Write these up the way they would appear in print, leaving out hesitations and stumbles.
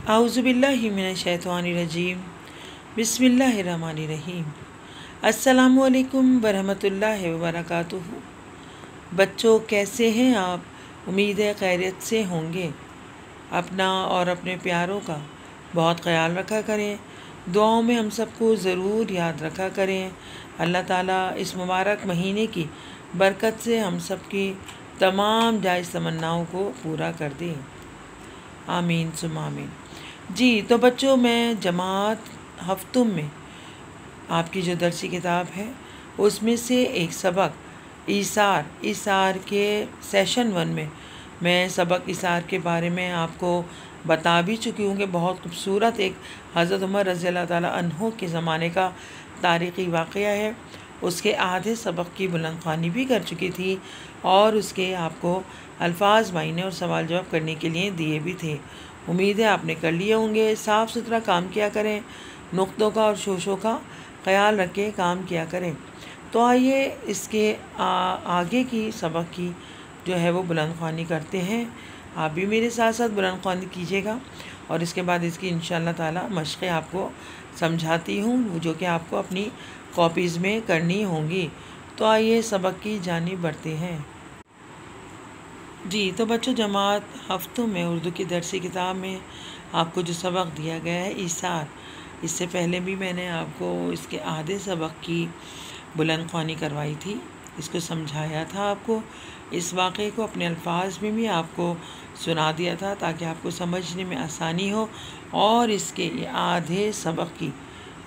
आउज़ुबिल्लाहि मिनश्शैतानिर्रजीम बिस्मिल्लाहिर्रहमानिर्रहीम। अस्सलामुअलैकुम वरहमतुल्लाहि वबरकातुहू। बच्चों, कैसे हैं आप? उम्मीद है खैरियत से होंगे। अपना और अपने प्यारों का बहुत ख्याल रखा करें। दुआओं में हम सबको ज़रूर याद रखा करें। अल्लाह ताला इस मुबारक महीने की बरकत से हम सब की तमाम जायज़ तमन्नाओं को पूरा कर दे। आमीन सुम आमीन। जी तो बच्चों, मैं जमात हफ्तुम में आपकी जो दरसी किताब है उसमें से एक सबक ईसार के सेशन 1 में मैं सबक ईसार के बारे में आपको बता भी चुकी हूँ कि बहुत खूबसूरत एक हज़रत उमर रज़ी अल्लाह ताला अन्हो के ज़माने का तारीख़ी वाक़या है। उसके आधे सबक की बुलंद ख़्वानी भी कर चुकी थी और उसके आपको अल्फाज मायने और सवाल जवाब करने के लिए दिए भी थे। उम्मीद है आपने कर लिए होंगे। साफ़ सुथरा काम किया करें, नुक्तों का और शोशों का ख्याल रख के काम किया करें। तो आइए इसके आगे की सबक की जो है वो बुलंद ख़्वानी करते हैं। आप भी मेरे साथ साथ बुलंद ख़्वानी कीजिएगा और इसके बाद इसकी इंशाअल्लाह ताला मशक़ें आपको समझाती हूँ जो कि आपको अपनी कॉपीज़ में करनी होंगी। तो आइए सबक की जानिब बढ़ते हैं। जी तो बच्चों, जमात हफ्तों में उर्दू की दरसी किताब में आपको जो सबक दिया गया है ईसार, इससे पहले भी मैंने आपको इसके आधे सबक की बुलंद ख़्वानी करवाई थी, इसको समझाया था आपको। इस वाक़े को अपने अल्फाज में भी आपको सुना दिया था ताकि आपको समझने में आसानी हो। और इसके ये आधे सबक की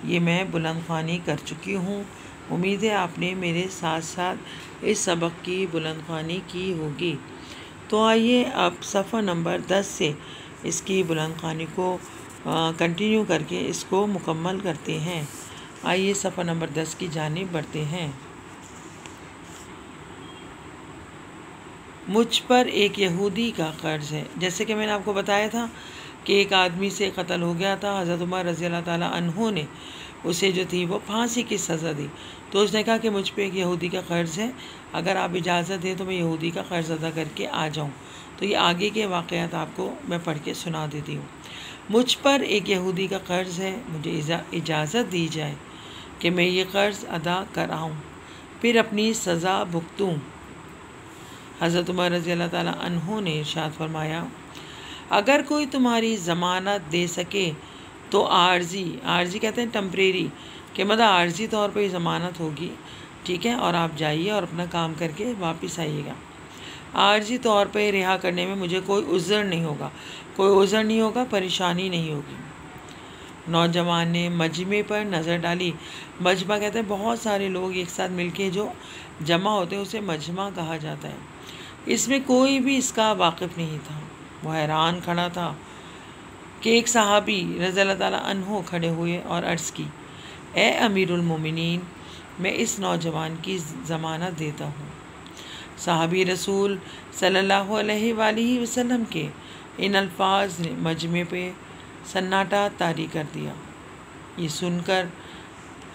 ये मैं बुलंद ख़्वानी कर चुकी हूँ। उम्मीद है आपने मेरे साथ साथ इस सबक की बुलंद ख़्वानी की होगी। तो आइए अब सफ़ा नंबर 10 से इसकी बुलंद ख़्वानी को कंटिन्यू करके इसको मुकम्मल करते हैं। आइए सफ़ा नंबर 10 की जानिब बढ़ते हैं। मुझ पर एक यहूदी का कर्ज़ है। जैसे कि मैंने आपको बताया था कि एक आदमी से कत्ल हो गया था। हज़रत उमर रज़ी अल्लाह ताला अन्हो ने उसे जो थी वो फांसी की सज़ा दी। तो उसने कहा कि मुझ पे एक यहूदी का कर्ज़ है, अगर आप इजाज़त दें तो मैं यहूदी का कर्ज़ अदा करके आ जाऊं। तो ये आगे के वाक़यात आपको मैं पढ़ के सुना देती हूँ। मुझ पर एक यहूदी का कर्ज़ है, मुझे इजाज़त दी जाए कि मैं ये कर्ज़ अदा कराऊँ, फिर अपनी सज़ा भुगतूँ। हज़रत उमर रज़ी अल्लाह ताला अन्हो ने इरशाद फरमाया, अगर कोई तुम्हारी ज़मानत दे सके तो आर्जी कहते हैं टेम्परेरी, कि मतलब आर्जी तौर पे ज़मानत होगी, ठीक है, और आप जाइए और अपना काम करके वापस आइएगा। आर्जी तौर पे रिहा करने में मुझे कोई उज़्र नहीं होगा, परेशानी नहीं होगी। नौजवान ने मजमे पर नज़र डाली। मजमा कहते हैं बहुत सारे लोग एक साथ मिलके जो जमा होते हैं उसे मजमा कहा जाता है। इसमें कोई भी इसका वाकिफ़ नहीं था। वो हैरान खड़ा था कि एक सहाबी रज़ी अल्लाह ताला अन्हो खड़े हुए और अर्ज़ की, ए अमीरुल मोमिनीन, मैं इस नौजवान की ज़मानत देता हूँ। सहाबी रसूल सल्लल्लाहु अलैहि वसल्लम के इन अल्फाज ने मजमे पे सन्नाटा तारी कर दिया। ये सुनकर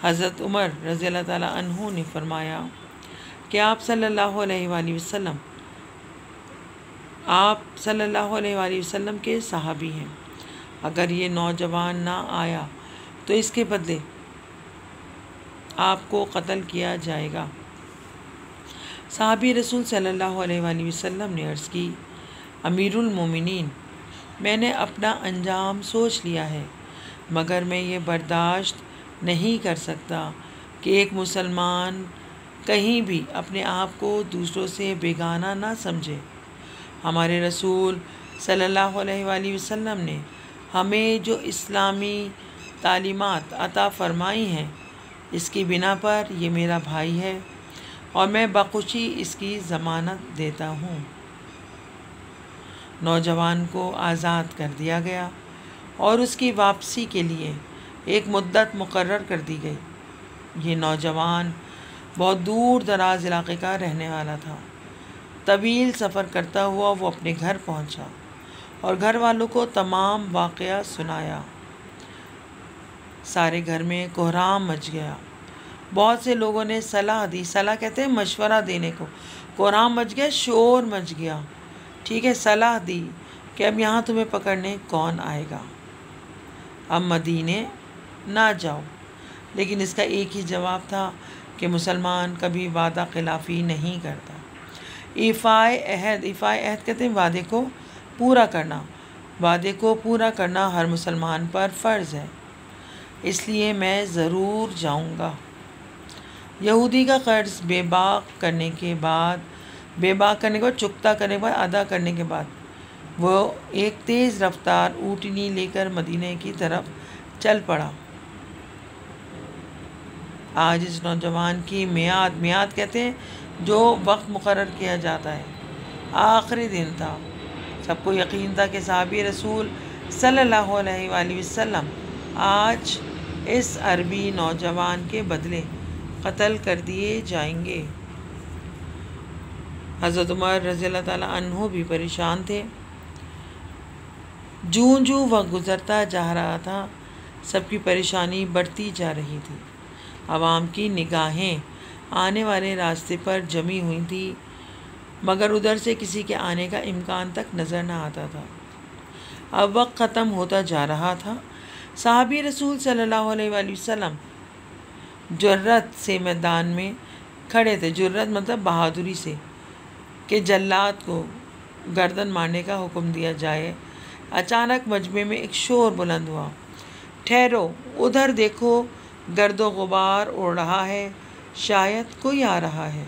हज़रत उमर रज़ी अल्लाह ताला अन्हो ने फरमाया कि आप सल्लल्लाहु अलैहि वसल्लम के सहाबी हैं। अगर ये नौजवान ना आया तो इसके बदले आपको कत्ल किया जाएगा। सहाबी रसूल सल्लल्लाहु अलैहि वसल्लम ने अर्ज़ की, अमीरुल मोमिनीन, मैंने अपना अंजाम सोच लिया है, मगर मैं ये बर्दाश्त नहीं कर सकता कि एक मुसलमान कहीं भी अपने आप को दूसरों से बेगाना ना समझे। हमारे रसूल सल्लल्लाहु अलैहि वसल्लम ने हमें जो इस्लामी तालीमात अता फरमाई हैं, इसकी बिना पर ये मेरा भाई है और मैं बखुशी इसकी ज़मानत देता हूँ। नौजवान को आज़ाद कर दिया गया और उसकी वापसी के लिए एक मुद्दत मुकर्रर कर दी गई। ये नौजवान बहुत दूर दराज इलाके का रहने वाला था। तवील सफ़र करता हुआ वो अपने घर पहुँचा और घर वालों को तमाम वाक़या सुनाया। सारे घर में कोहराम मच गया। बहुत से लोगों ने सलाह दी, सलाह कहते हैं मशवरा देने को। कोहराम मच गया, शोर मच गया, ठीक है, सलाह दी कि अब यहाँ तुम्हें पकड़ने कौन आएगा। अब मदीने ना जाओ। लेकिन इसका एक ही जवाब था कि मुसलमान कभी वादा खिलाफ़ी नहीं करता। इफ़ाए अहद कहते हैं वादे को पूरा करना। वादे को पूरा करना हर मुसलमान पर फ़र्ज़ है, इसलिए मैं ज़रूर जाऊंगा। यहूदी का कर्ज़ बेबाक करने के बाद चुकता करने के बाद, अदा करने के बाद वो एक तेज़ रफ्तार ऊँटनी लेकर मदीने की तरफ चल पड़ा। आज इस नौजवान की मियाद कहते हैं जो वक्त मुकर्रर किया जाता है, आखिरी दिन था। सबको यकीन था कि सहाबी रसूल सल्लल्लाहु अलैहि वसल्लम आज इस अरबी नौजवान के बदले कत्ल कर दिए जाएंगे। हज़रत उमर रज़ियल्लाहु ताला अन्हु भी परेशान थे। जूं वक्त गुज़रता जा रहा था, सबकी परेशानी बढ़ती जा रही थी। आवाम की निगाहें आने वाले रास्ते पर जमी हुई थी, मगर उधर से किसी के आने का इम्कान तक नज़र न आता था। अब वक्त ख़त्म होता जा रहा था। सहाबी रसूल सल्लल्लाहु अलैहि वसल्लम जुर्रत से मैदान में खड़े थे। जुर्रत मतलब बहादुरी से, कि जल्लाद को गर्दन मारने का हुक्म दिया जाए। अचानक मजमे में एक शोर बुलंद हुआ, ठहरो, उधर देखो, गर्दो गुबार उड़ रहा है, शायद कोई आ रहा है।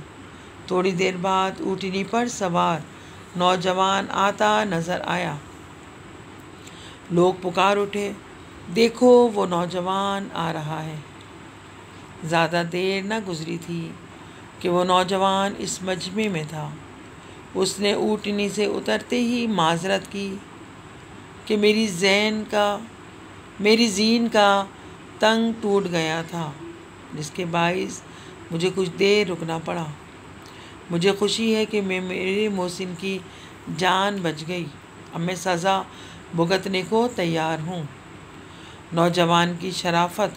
थोड़ी देर बाद ऊँटनी पर सवार नौजवान आता नज़र आया। लोग पुकार उठे, देखो वो नौजवान आ रहा है। ज़्यादा देर न गुजरी थी कि वो नौजवान इस मजमे में था। उसने ऊँटनी से उतरते ही माजरत की कि मेरी ज़ीन का तंग टूट गया था, जिसके बाइस मुझे कुछ देर रुकना पड़ा। मुझे खुशी है कि मेरे मोहसिन की जान बच गई। अब मैं सज़ा भुगतने को तैयार हूँ। नौजवान की शराफत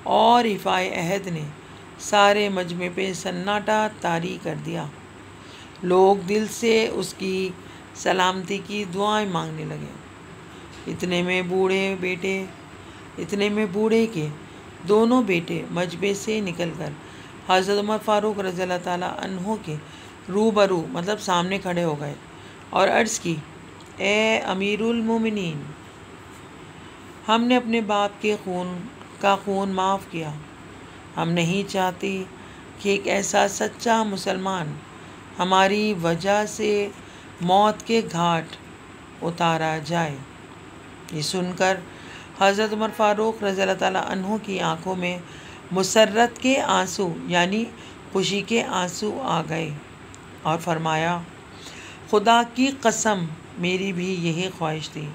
और इफ़ाए अहद ने सारे मजमे पे सन्नाटा तारी कर दिया। लोग दिल से उसकी सलामती की दुआएं मांगने लगे। इतने में बूढ़े के दोनों बेटे मजबे से निकलकर हज़रत उमर फ़ारूक रज़ियल्लाहु ताला अन्हु के रूबरू मतलब सामने खड़े हो गए और अर्ज़ की, ए अमीरुल मोमिनीन, हमने अपने बाप के खून माफ़ किया। हम नहीं चाहते कि एक ऐसा सच्चा मुसलमान हमारी वजह से मौत के घाट उतारा जाए। ये सुनकर हज़रत उमर फ़ारूक रज़ियल्लाहु ताला अन्हु की आंखों में मुसर्रत के आंसू यानी खुशी के आंसू आ गए और फरमाया, खुदा की कसम, मेरी भी यही ख्वाहिश थी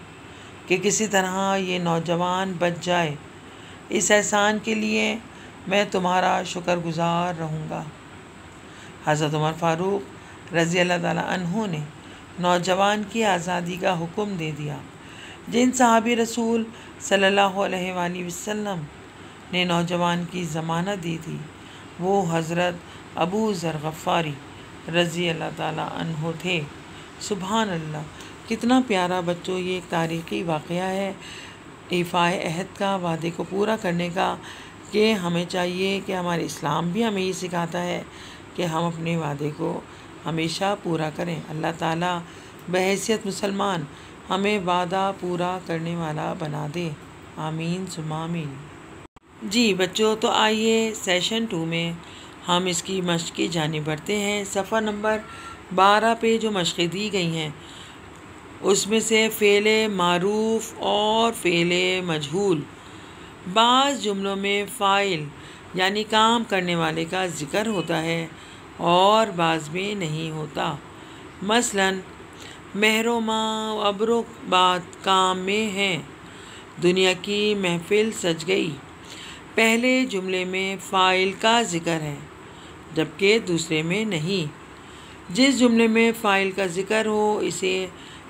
कि किसी तरह ये नौजवान बच जाए। इस एहसान के लिए मैं तुम्हारा शुक्रगुज़ार रहूँगा। हज़रत उमर फ़ारूक रज़ियल्लाहु ताला अन्हु ने नौजवान की आज़ादी का हुक्म दे दिया। जिन सहाबी रसूल सल्लल्लाहु अलैहि वसल्लम ने नौजवान की ज़मानत दी थी, वो हज़रत अबू ज़र ग़फ़ारी रज़ियल्लाहु ताला अन्हु थे। सुभान अल्लाह, कितना प्यारा बच्चों ये एक तारीख़ी वाक़या है इफ़ाए अहद का, वादे को पूरा करने का। कि हमें चाहिए कि हमारे इस्लाम भी हमें ये सिखाता है कि हम अपने वादे को हमेशा पूरा करें। अल्लाह ताला बहैसियत मुसलमान हमें वादा पूरा करने वाला बना दे। आमीन सुम्मा आमीन। जी बच्चों, तो आइए सेशन 2 में हम इसकी मश्क की जानिब बढ़ते हैं। सफ़ा नंबर 12 पे जो मश्क़ें दी गई हैं उसमें से फ़ेले मारूफ़ और फ़ेले मजहूल। बाज़ जुमलों में फ़ाइल यानी काम करने वाले का ज़िक्र होता है और बाज़ में नहीं होता। मसलन महरोमा अबरो बात काम में हैं, दुनिया की महफ़िल सज गई। पहले जुमले में फ़ाइल का ज़िक्र है जबकि दूसरे में नहीं। जिस जुमले में फ़ाइल का ज़िक्र हो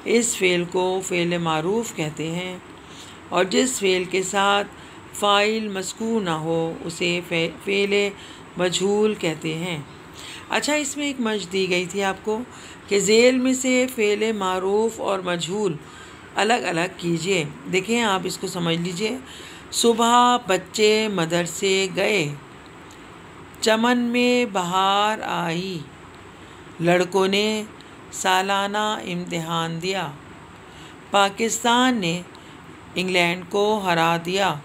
इस फ़ेल को फ़ेल मारूफ़ कहते हैं, और जिस फ़ेल के साथ फ़ाइल मज़कूर ना हो उसे फ़ेल मजहूल कहते हैं। अच्छा, इसमें एक मश्क दी गई थी आपको कि ज़ेल में से फ़ेल मारूफ़ और मजहूल अलग अलग कीजिए। देखें आप इसको समझ लीजिए। सुबह बच्चे मदरसे गए, चमन में बहार आई, लड़कों ने सालाना इम्तिहान दिया, पाकिस्तान ने इंग्लैंड को हरा दिया,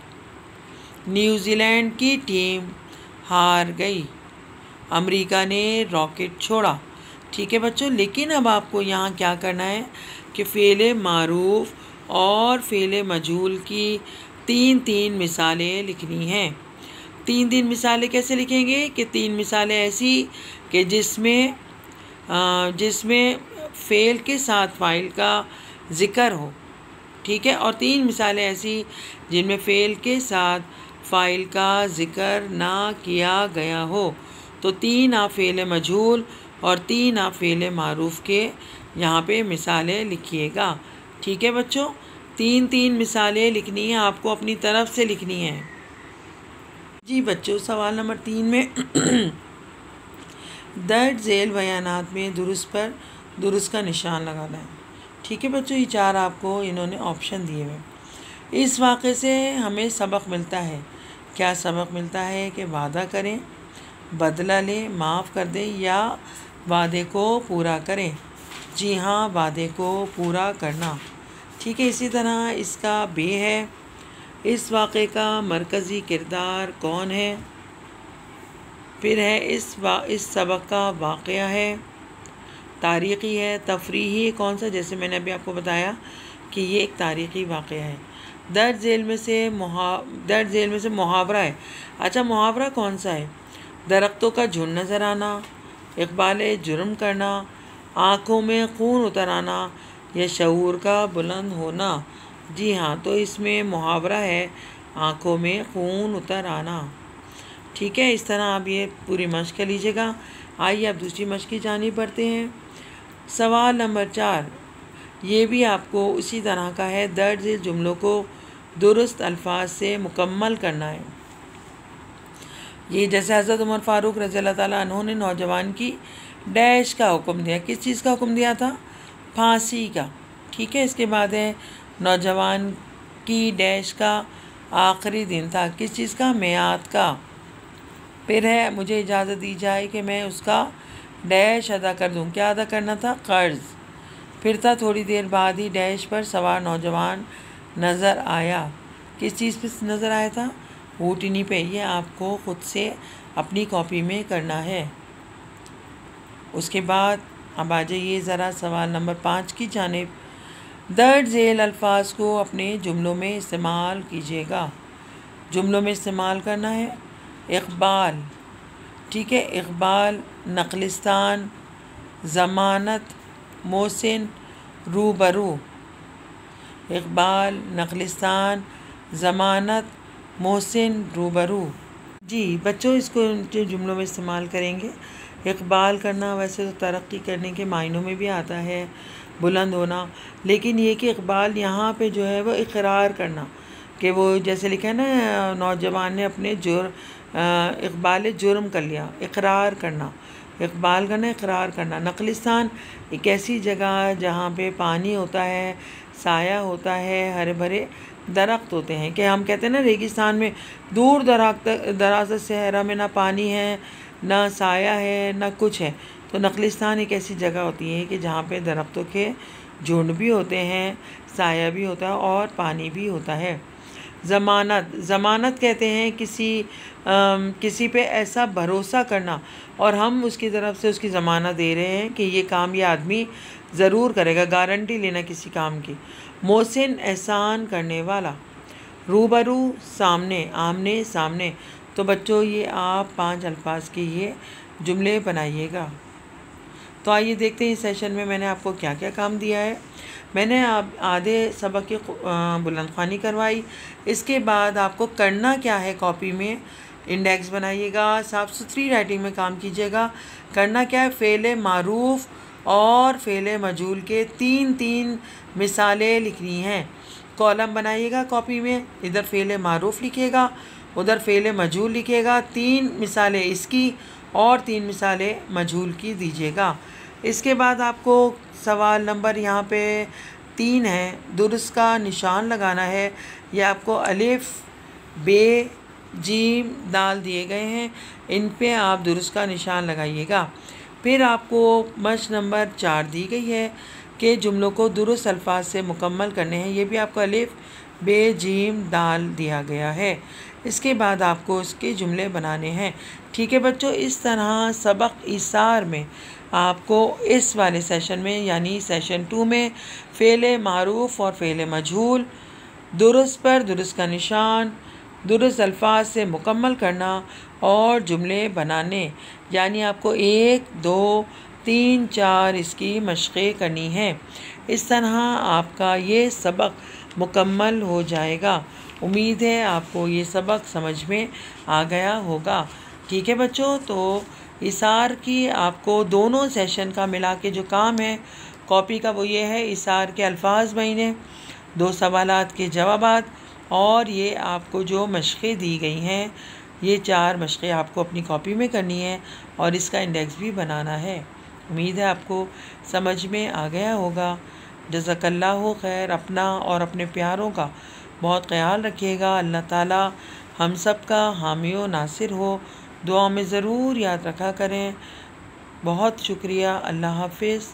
न्यूजीलैंड की टीम हार गई, अमेरिका ने रॉकेट छोड़ा। ठीक है बच्चों, लेकिन अब आपको यहाँ क्या करना है कि फ़ेल मारूफ और फ़ेल मजहूल की तीन तीन मिसालें लिखनी हैं। तीन तीन मिसालें कैसे लिखेंगे कि तीन मिसालें ऐसी कि जिसमें फ़ेल के साथ फ़ाइल का ज़िक्र हो। ठीक है, और तीन मिसालें ऐसी जिनमें फ़ेल के साथ फ़ाइल का ज़िक्र ना किया गया हो। तो तीन आप फ़ेल मजहूल और तीन आप फ़ेल मारूफ के यहाँ पे मिसालें लिखिएगा। ठीक है बच्चों, तीन तीन मिसालें लिखनी है, आपको अपनी तरफ से लिखनी है। जी बच्चों, सवाल नंबर 3 में दर्ज झेल बयानात में दुरुस्त पर दुरुस्त का निशान लगाना है। ठीक है बच्चों, ये चार आपको इन्होंने ऑप्शन दिए हुए। इस वाक़े से हमें सबक मिलता है। क्या सबक मिलता है कि वादा करें, बदला लें, माफ़ कर दें या वादे को पूरा करें। जी हाँ, वादे को पूरा करना। ठीक है, इसी तरह इसका बे है, इस वाक़े का मरकज़ी किरदार कौन है। फिर है इस सबक का वाक़या है, तारीख़ी है, तफरीही कौन सा, जैसे मैंने अभी आपको बताया कि ये एक तारीख़ी वाक़या है। दर्ज झेल में से मुहावरा है। अच्छा, मुहावरा कौन सा है। दरख्तों का झुंड नज़र आना, इक़बाल जुर्म करना, आँखों में खून उतर आना या शऊर का बुलंद होना। जी हाँ, तो इसमें मुहावरा है आँखों में खून उतर आना। ठीक है, इस तरह आप ये पूरी मश्क कर लीजिएगा। आइए अब दूसरी मश्क की जानिब बढ़ते हैं। सवाल नंबर 4, ये भी आपको उसी तरह का है। दर्ज जुमलों को दुरुस्त अल्फाज से मुकम्मल करना है। ये जैसे हज़रत उमर फ़ारूक रज़ियल्लाहु ताला अन्हु ने नौजवान की डैश का हुक्म दिया। किस चीज़ का हुक्म दिया था। फांसी का। ठीक है, इसके बाद है नौजवान की डैश का आखिरी दिन था। किस चीज़ का। मियाद का। फिर है मुझे इजाज़त दी जाए कि मैं उसका डैश अदा कर दूं। क्या अदा करना था। कर्ज़। फिर था थोड़ी देर बाद ही डैश पर सवार नौजवान नज़र आया। किस चीज़ पे नज़र आया था। ऊँटनी पे। ये आपको ख़ुद से अपनी कॉपी में करना है। उसके बाद अब आ जाइए ज़रा सवाल नंबर 5 की जानिब। दर्ज झेल अल्फाज को अपने जुमलों में इस्तेमाल कीजिएगा। जुमलों में इस्तेमाल करना है। इक़बाल। ठीक है, इक़बाल, नक़लिस्तान, ज़मानत, मोहसिन, रूबरू। इक़बाल, नक़लिस्तान, ज़मानत, मोहसिन, रूबरू। जी बच्चों, इसको जो जुमलों में इस्तेमाल करेंगे। इक़बाल करना वैसे तो तरक्की करने के मायनों में भी आता है, बुलंद होना, लेकिन ये कि इक़बाल यहाँ पे जो है वो इक़रार करना, कि वो जैसे लिखा है ना, नौजवान ने अपने इक़बाल जुर्म कर लिया। इक़रार करना, इक़बाल करना, इक़रार करना। नक़लिस्तान एक ऐसी जगह जहाँ पे पानी होता है, साया होता है, हरे भरे दरख्त होते हैं। कि हम कहते हैं ना रेगिस्तान में दूर दराज सहरा में ना पानी है, ना साया है, ना कुछ है। तो नक़लिस्तान एक ऐसी जगह होती है कि जहाँ पे दरख्तों के झुंड भी होते हैं, साया भी होता है और पानी भी होता है। ज़मानत, ज़मानत कहते हैं किसी पे ऐसा भरोसा करना और हम उसकी तरफ से उसकी ज़मानत दे रहे हैं कि ये काम ये आदमी ज़रूर करेगा, गारंटी लेना किसी काम की। मोहसिन, एहसान करने वाला। रूबरू, सामने, आमने सामने। तो बच्चों ये आप 5 अल्फाज के ये जुमले बनाइएगा। तो आइए देखते हैं इस सेशन में मैंने आपको क्या क्या काम दिया है। मैंने आधे सबक की बुलंदख्वानी करवाई। इसके बाद आपको करना क्या है, कॉपी में इंडेक्स बनाइएगा, साफ़ सुथरी राइटिंग में काम कीजिएगा। करना क्या है, फ़ेल मारूफ और फ़ेल मजहूल के 3-3 मिसालें लिखनी हैं। कॉलम बनाइएगा कॉपी में, इधर फ़ेल मारूफ लिखिएगा, उधर फ़ेल मजहूल लिखिएगा। 3 मिसालें इसकी और 3 मिसालें मजहूल की दीजिएगा। इसके बाद आपको सवाल नंबर यहाँ पे 3 हैं, दुरुस्त का निशान लगाना है। ये आपको अलिफ, बे, जीम, दाल दिए गए हैं, इन पे आप दुरुस्त का निशान लगाइएगा। फिर आपको मश्क नंबर 4 दी गई है कि जुमलों को दुरुस्त अल्फाज से मुकम्मल करने हैं। ये भी आपको अलिफ, बे, जीम, दाल दिया गया है। इसके बाद आपको उसके जुमले बनाने हैं। ठीक है बच्चों, इस तरह सबक ईसार में आपको इस वाले सेशन में यानी सेशन 2 में फ़ेल मारूफ और फ़ेल मजहूल, दुरुस्त पर दुरुस्त का निशान, दुरुस्त अल्फाज से मुकम्मल करना और जुमले बनाने, यानी आपको 1, 2, 3, 4 इसकी मशक़ें करनी है। इस तरह आपका ये सबक मुकम्मल हो जाएगा। उम्मीद है आपको ये सबक समझ में आ गया होगा। ठीक है बच्चों, तो इसार की आपको दोनों सेशन का मिला के जो काम है कॉपी का वो ये है, इसार के अल्फाज महीने, 2 सवालात के जवाबात, और ये आपको जो मशक़ें दी गई हैं ये 4 मशक़ें आपको अपनी कॉपी में करनी है और इसका इंडेक्स भी बनाना है। उम्मीद है आपको समझ में आ गया होगा। जज़ाकल्लाहु खैर। अपना और अपने प्यारों का बहुत ख्याल रखिएगा। अल्लाह ताला हम सब का हामी व नासिर हो। दुआ में ज़रूर याद रखा करें। बहुत शुक्रिया। अल्लाह हाफ़िज़।